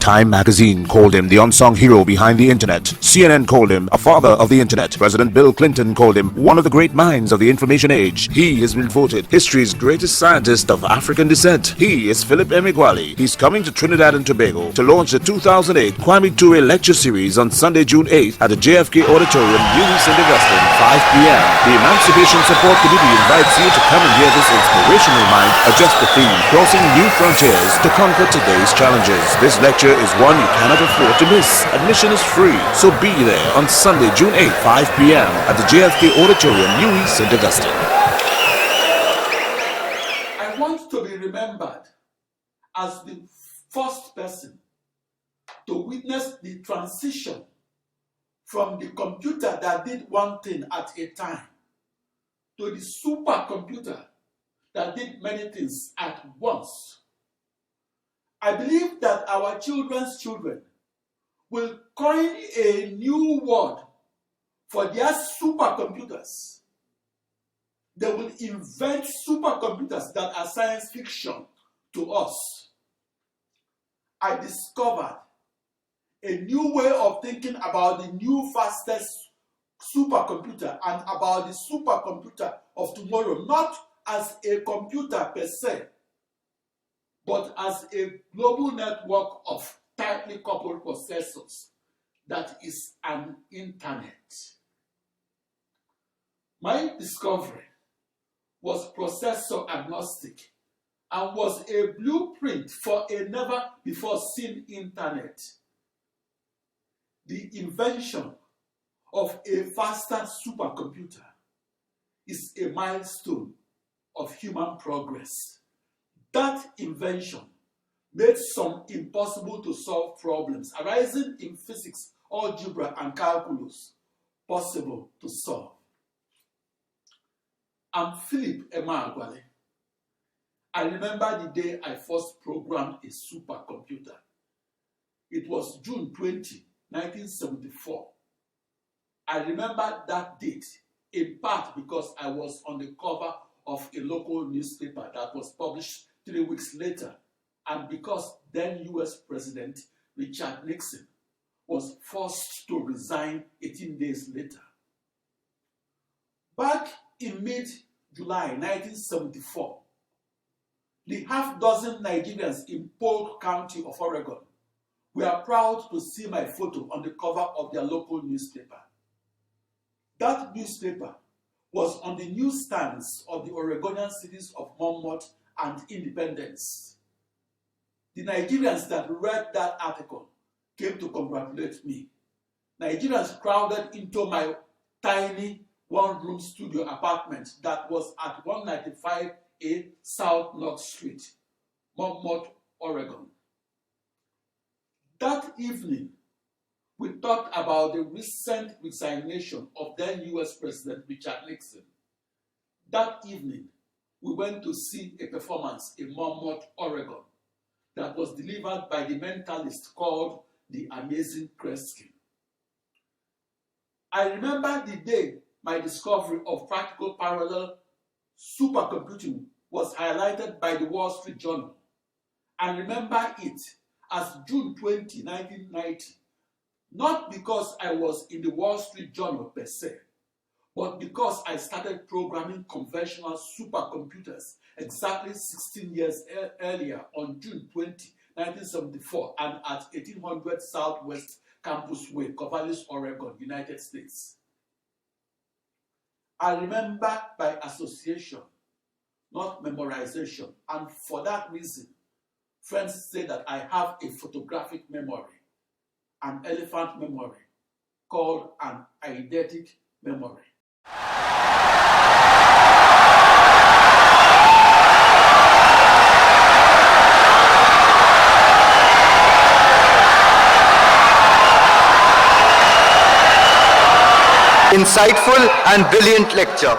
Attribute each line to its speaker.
Speaker 1: Time magazine called him the unsung hero behind the internet. CNN called him a father of the internet. President Bill Clinton called him one of the great minds of the information age. He has been voted history's greatest scientist of African descent. He is Philip Emeagwali. He's coming to Trinidad and Tobago to launch the 2008 Kwame Ture lecture series on Sunday, June 8th at the JFK Auditorium, New St. Augustine, 5 p.m. The Emancipation Support Committee invites you to come and hear this inspirational mind adjust the theme, crossing new frontiers to conquer today's challenges. This lecture is one you cannot afford to miss. Admission is free, so be there on Sunday, June 8th, 5 p.m. at the JFK Auditorium, New St. Augustine.
Speaker 2: I want to be remembered as the first person to witness the transition from the computer that did one thing at a time to the supercomputer that did many things at once. I believe that our children's children will coin a new word for their supercomputers. They will invent supercomputers that are science fiction to us. I discovered a new way of thinking about the new fastest supercomputer and about the supercomputer of tomorrow, not as a computer per se, but as a global network of tightly coupled processors that is an internet. My discovery was processor-agnostic and was a blueprint for a never-before-seen internet. The invention of a faster supercomputer is a milestone of human progress. That invention made some impossible to solve problems arising in physics, algebra, and calculus possible to solve. I'm Philip Emeagwali. I remember the day I first programmed a supercomputer. It was June 20, 1974. I remember that date in part because I was on the cover of a local newspaper that was published 3 weeks later, and because then US President Richard Nixon was forced to resign 18 days later. Back in mid-July 1974, the half-dozen Nigerians in Polk County of Oregon were proud to see my photo on the cover of their local newspaper. That newspaper was on the newsstands of the Oregonian cities of Monmouth and Independence. The Nigerians that read that article came to congratulate me. Nigerians crowded into my tiny one-room studio apartment that was at 195A South North Street, Monmouth, Oregon. That evening, we talked about the recent resignation of then US President Richard Nixon. That evening, we went to see a performance in Monmouth, Oregon, that was delivered by the mentalist called the Amazing Kreskin. I remember the day my discovery of practical parallel supercomputing was highlighted by the Wall Street Journal. I remember it as June 20, 1990, not because I was in the Wall Street Journal per se, but because I started programming conventional supercomputers exactly 16 years earlier on June 20, 1974, and at 1800 Southwest Campus Way, Corvallis, Oregon, United States. I remember by association, not memorization, and for that reason, friends say that I have a photographic memory, an elephant memory, called an eidetic memory.
Speaker 3: Insightful and brilliant lecture.